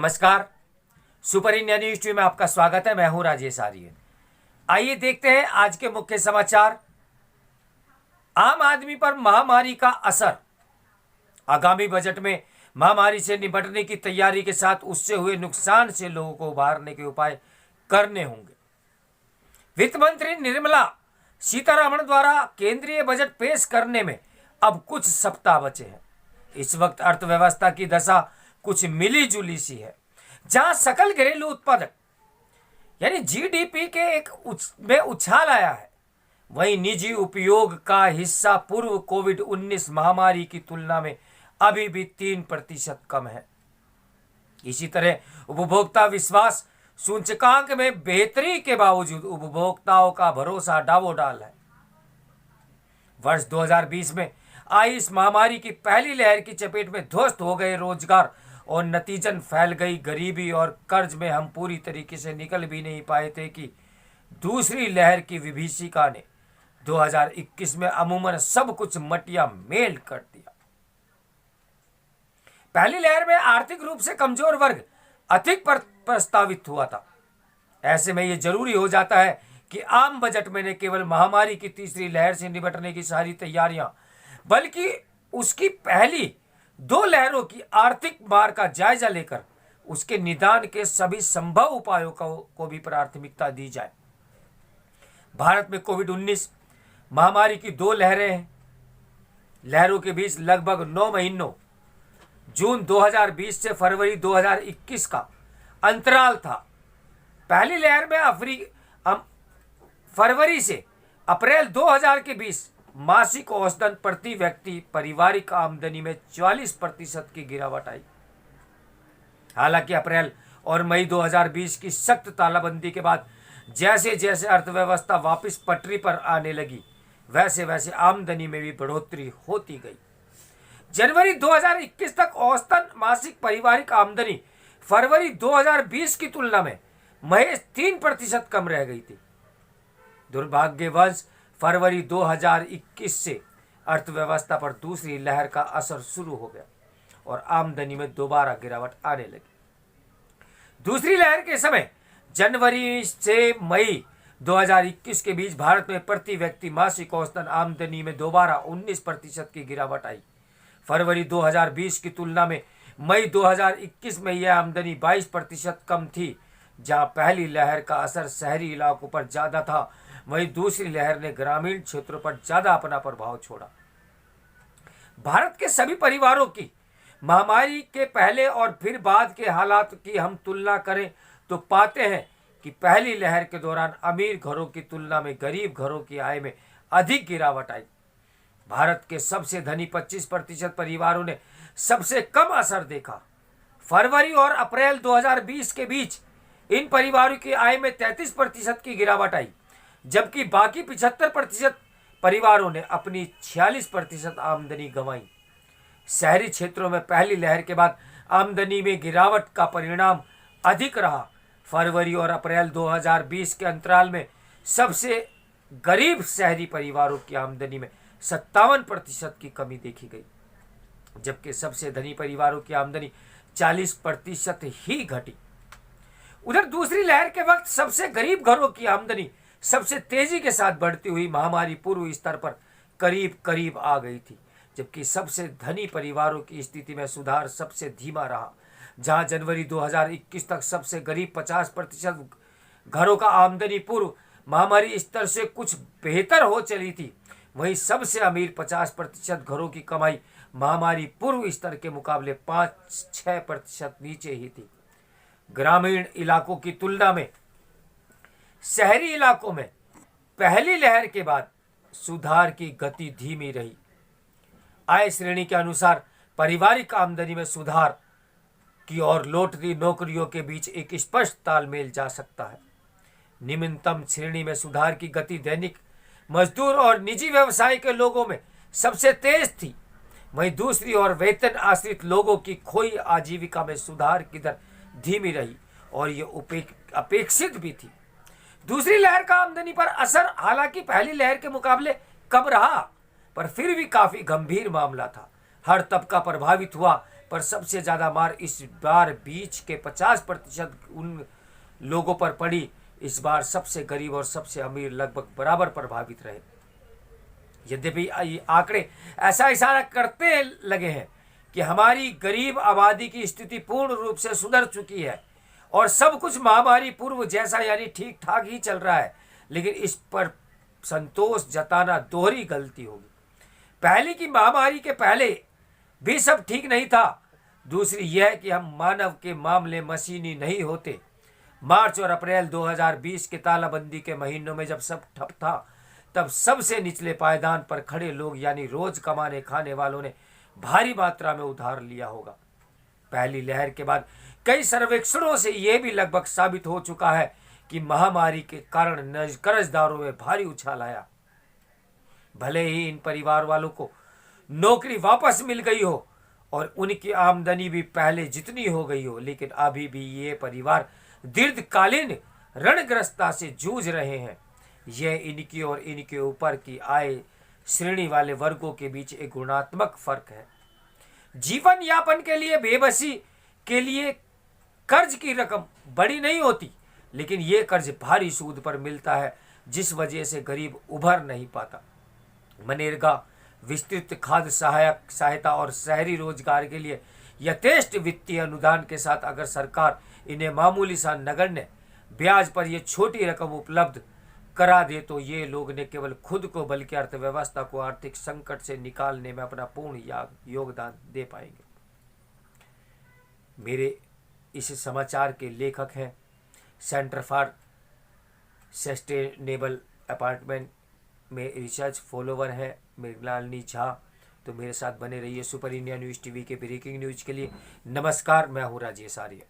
नमस्कार। Super India news TV में आपका स्वागत है। मैं हूं राजेश आर्यन। आइए देखते हैं आज के मुख्य समाचार। आम आदमी पर महामारी का असर। आगामी बजट में महामारी से निपटने की तैयारी के साथ उससे हुए नुकसान से लोगों को उबारने के उपाय करने होंगे। वित्त मंत्री निर्मला सीतारमण द्वारा केंद्रीय बजट पेश करने में अब कुछ सप्ताह बचे हैं। इस वक्त अर्थव्यवस्था की दशा कुछ मिली जुली सी है, जहां सकल घरेलू उत्पादक यानी जीडीपी के में उछाल आया है, वहीं निजी उपयोग का हिस्सा पूर्व कोविड-19 महामारी की तुलना में अभी भी 3% कम है। इसी तरह उपभोक्ता विश्वास सूचकांक में बेहतरी के बावजूद उपभोक्ताओं का भरोसा डावाडोल है। वर्ष 2020 में आई इस महामारी की पहली लहर की चपेट में ध्वस्त हो गए रोजगार और नतीजन फैल गई गरीबी और कर्ज में हम पूरी तरीके से निकल भी नहीं पाए थे कि दूसरी लहर की विभीषिका ने 2021 में अमूमन सब कुछ मटिया मेल कर दिया। पहली लहर में आर्थिक रूप से कमजोर वर्ग अधिक प्रस्तावित हुआ था। ऐसे में यह जरूरी हो जाता है कि आम बजट में न केवल महामारी की तीसरी लहर से निपटने की सारी तैयारियां, बल्कि उसकी पहली 2 लहरों की आर्थिक मार का जायजा लेकर उसके निदान के सभी संभव उपायों को भी प्राथमिकता दी जाए। भारत में कोविड-19 महामारी की 2 लहरें हैं। लहरों के बीच लगभग 9 महीनों जून 2020 से फरवरी 2021 का अंतराल था। पहली लहर में फरवरी से अप्रैल 2000 के बीच मासिक औसतन प्रति व्यक्ति पारिवारिक आमदनी में 40% की गिरावट आई। हालांकि अप्रैल और मई 2020 की सख्त तालाबंदी के बाद जैसे जैसे अर्थव्यवस्था वापस पटरी पर आने लगी, वैसे वैसे आमदनी में भी बढ़ोतरी होती गई। जनवरी 2021 तक औसतन मासिक पारिवारिक आमदनी फरवरी 2020 की तुलना में महज 3% कम रह गई थी। दुर्भाग्यवश फरवरी 2021 से अर्थव्यवस्था पर दूसरी लहर का असर शुरू हो गया और आमदनी में दोबारा गिरावट आने लगी। दूसरी लहर के समय जनवरी से मई 2021 के बीच भारत में प्रति व्यक्ति मासिक औसतन आमदनी में दोबारा 19% की गिरावट आई। फरवरी 2020 की तुलना में मई 2021 में यह आमदनी 22% कम थी। जहां पहली लहर का असर शहरी इलाकों पर ज्यादा था, वहीं दूसरी लहर ने ग्रामीण क्षेत्रों पर ज्यादा अपना प्रभाव छोड़ा। भारत के सभी परिवारों की महामारी के पहले और फिर बाद के हालात की हम तुलना करें तो पाते हैं कि पहली लहर के दौरान अमीर घरों की तुलना में गरीब घरों की आय में अधिक गिरावट आई। भारत के सबसे धनी 25% परिवारों ने सबसे कम असर देखा। फरवरी और अप्रैल 2020 के बीच इन परिवारों की आय में 33% की गिरावट आई, जबकि बाकी 75% परिवारों ने अपनी 46% आमदनी गंवाई। शहरी क्षेत्रों में पहली लहर के बाद आमदनी में गिरावट का परिणाम अधिक रहा। फरवरी और अप्रैल 2020 के अंतराल में सबसे गरीब शहरी परिवारों की आमदनी में 57% की कमी देखी गई, जबकि सबसे धनी परिवारों की आमदनी 40% ही घटी। उधर दूसरी लहर के वक्त सबसे गरीब घरों की आमदनी सबसे तेजी के साथ बढ़ती हुई महामारी पूर्व स्तर पर करीब करीब आ गई थी, जबकि सबसे धनी परिवारों की स्थिति में सुधार सबसे धीमा रहा। जहां जनवरी 2021 तक सबसे गरीब 50% घरों का आमदनी पूर्व महामारी स्तर से कुछ बेहतर हो चली थी, वहीं सबसे अमीर 50% घरों की कमाई महामारी पूर्व स्तर के मुकाबले 5-6% नीचे ही थी। ग्रामीण इलाकों की तुलना में शहरी इलाकों में पहली लहर के बाद सुधार की गति धीमी रही। आय श्रेणी के अनुसार पारिवारिक आमदनी में सुधार की ओर लौटती नौकरियों के बीच एक स्पष्ट तालमेल जा सकता है। निम्नतम श्रेणी में सुधार की गति दैनिक मजदूर और निजी व्यवसाय के लोगों में सबसे तेज थी, वहीं दूसरी ओर वेतन आश्रित लोगों की खोई आजीविका में सुधार की दर धीमी रही और ये अपेक्षित भी थी। दूसरी लहर का आमदनी पर असर हालांकि पहली लहर के मुकाबले कम रहा, पर फिर भी काफी गंभीर मामला था। हर तबका प्रभावित हुआ, पर सबसे ज़्यादा मार इस बार बीच के 50% उन लोगों पर पड़ी। इस बार सबसे गरीब और सबसे अमीर लगभग बराबर प्रभावित रहे। यद्यपि ये आंकड़े ऐसा इशारा करते लगे हैं कि हमारी गरीब आबादी की स्थिति पूर्ण रूप से सुधर चुकी है और सब कुछ महामारी पूर्व जैसा यानी ठीक ठाक ही चल रहा है, लेकिन इस पर संतोष जताना दोहरी गलती होगी। पहली की महामारी के पहले भी सब ठीक नहीं था। दूसरी यह कि हम मानव के मामले मशीनी नहीं होते। मार्च और अप्रैल 2020 के तालाबंदी के महीनों में जब सब ठप था, तब सबसे निचले पायदान पर खड़े लोग यानी रोज कमाने खाने वालों ने भारी मात्रा में उधार लिया होगा। पहली लहर के बाद कई सर्वेक्षणों से यह भी लगभग साबित हो चुका है कि महामारी के कारण कर्जदारों में भारी उछाल आया। भले ही इन परिवार वालों को नौकरी वापस मिल गई हो और उनकी आमदनी भी पहले जितनी हो गई हो, लेकिन अभी भी ये परिवार दीर्घकालीन ऋणग्रस्तता से जूझ रहे हैं। यह इनकी और इनके ऊपर की आय श्रेणी वाले वर्गों के बीच एक गुणात्मक फर्क है। जीवन यापन के लिए बेबसी के लिए कर्ज की रकम बड़ी नहीं होती, लेकिन यह कर्ज भारी सूद पर मिलता है, जिस वजह से गरीब उभर नहीं पाता। मनरेगा, विस्तृत खाद्य सहायता और शहरी रोजगार के लिए यथेष्ट वित्तीय अनुदान के साथ अगर सरकार इन्हें मामूली सा नगण्य ब्याज पर यह छोटी रकम उपलब्ध करा दे तो ये लोग न केवल खुद को बल्कि अर्थव्यवस्था को आर्थिक संकट से निकालने में अपना पूर्ण योगदान दे पाएंगे। मेरे इस समाचार के लेखक हैं सेंटर फॉर सस्टेनेबल अपार्टमेंट में रिसर्च फॉलोवर है मृगलालिनी झा। तो मेरे साथ बने रहिए सुपर इंडिया न्यूज़ टीवी के ब्रेकिंग न्यूज के लिए। नमस्कार, मैं हूँ राजेश आर्य।